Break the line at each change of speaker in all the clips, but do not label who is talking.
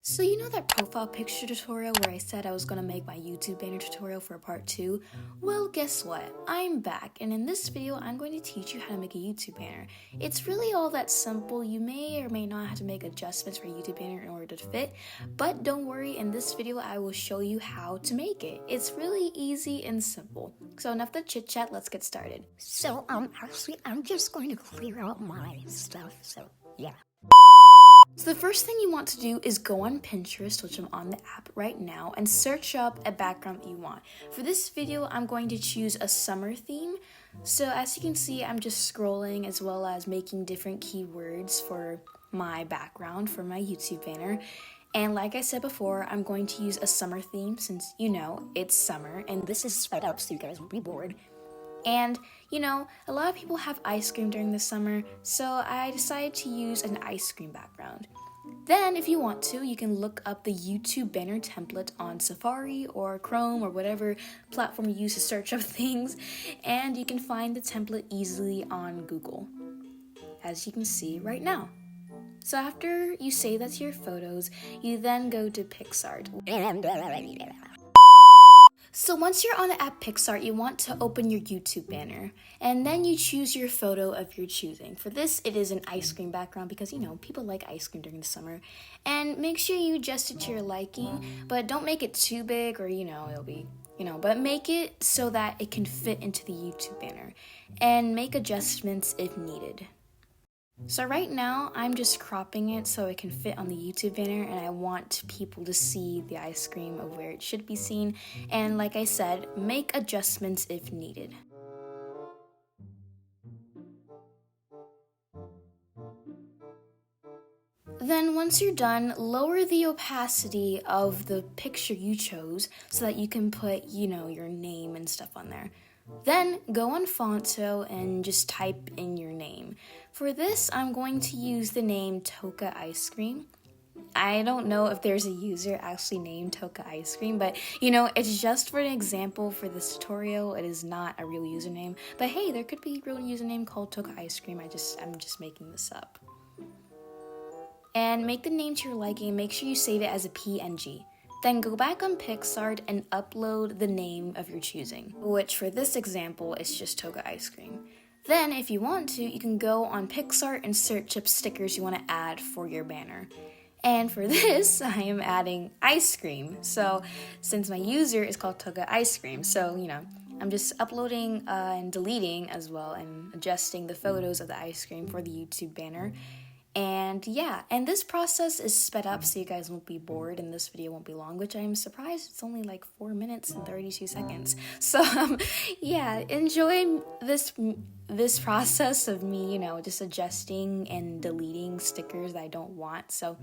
So you know that profile picture tutorial where I said I was going to make my YouTube banner tutorial for part 2? Well, guess what? I'm back, and in this video I'm going to teach you how to make a YouTube banner. It's really all that simple. You may or may not have to make adjustments for a YouTube banner in order to fit, but don't worry, in this video I will show you how to make it. It's really easy and simple. So enough the chit chat, let's get started.
So, actually, I'm just going to clear out my stuff, so, yeah.
So the first thing you want to do is go on Pinterest, which I'm on the app right now, and search up a background that you want. For this video, I'm going to choose a summer theme. So as you can see, I'm just scrolling as well as making different keywords for my background for my YouTube banner. And like I said before, I'm going to use a summer theme since, you know, it's summer and
This is sped up so you guys won't be bored.
And, you know, a lot of people have ice cream during the summer, so I decided to use an ice cream background. Then, if you want to, you can look up the YouTube banner template on Safari or Chrome or whatever platform you use to search up things, and you can find the template easily on Google, as you can see right now. So after you save that to your photos, you then go to PicsArt. So once you're on the app PicsArt, you want to open your YouTube banner, and then you choose your photo of your choosing. For this, it is an ice cream background because, you know, people like ice cream during the summer. And make sure you adjust it to your liking, but don't make it too big or, you know, it'll be, but make it so that it can fit into the YouTube banner, and make adjustments if needed. So right now, I'm just cropping it so it can fit on the YouTube banner, and I want people to see the ice cream of where it should be seen. And like I said, make adjustments if needed. Then once you're done, lower the opacity of the picture you chose so that you can put, your name and stuff on there. Then go on phonto and just type in your name. For this, I'm going to use the name Toca Ice Cream. I don't know if there's a user actually named Toca Ice Cream, but it's just for an example for this tutorial. It is not a real username, but hey, there could be a real username called Toca Ice Cream. I'm just making this up. And make the name to your liking and make sure you save it as a PNG. Then go back on PicsArt and upload the name of your choosing, which for this example is just Toca Ice Cream. Then, if you want to, you can go on PicsArt and search up stickers you want to add for your banner. And for this, I am adding ice cream. So, since my user is called Toca Ice Cream, so, I'm just uploading and deleting as well and adjusting the photos of the ice cream for the YouTube banner. And yeah, and this process is sped up so you guys won't be bored and this video won't be long, which I'm surprised it's only like 4 minutes and 32 seconds. So yeah, enjoy this process of me, just adjusting and deleting stickers that I don't want. So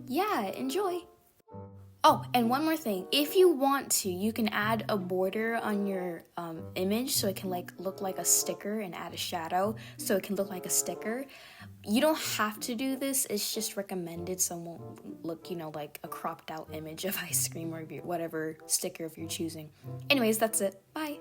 yeah, enjoy. Oh, and one more thing. If you want to, you can add a border on your image so it can look like a sticker and add a shadow so it can look like a sticker. You don't have to do this. It's just recommended so it won't look, like a cropped out image of ice cream or whatever sticker if you're choosing. Anyways, that's it. Bye.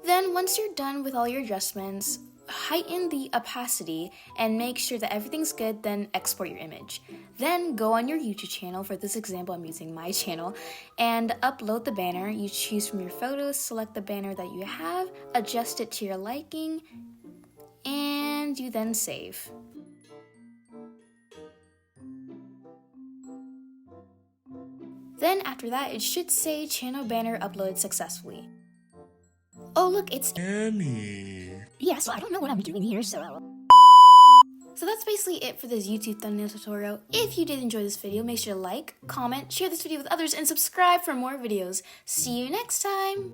Then once you're done with all your adjustments, heighten the opacity and make sure that everything's good, then export your image. Then go on your YouTube channel. For this example, I'm using my channel, and upload the banner. You choose from your photos, select the banner that you have, adjust it to your liking, and you then save. Then after that, it should say channel banner uploaded successfully. Oh look, it's
Annie.
Yeah, so I don't know what I'm doing here, so
that's basically it for this YouTube thumbnail tutorial. If you did enjoy this video, make sure to like, comment, share this video with others, and subscribe for more videos. See you next time!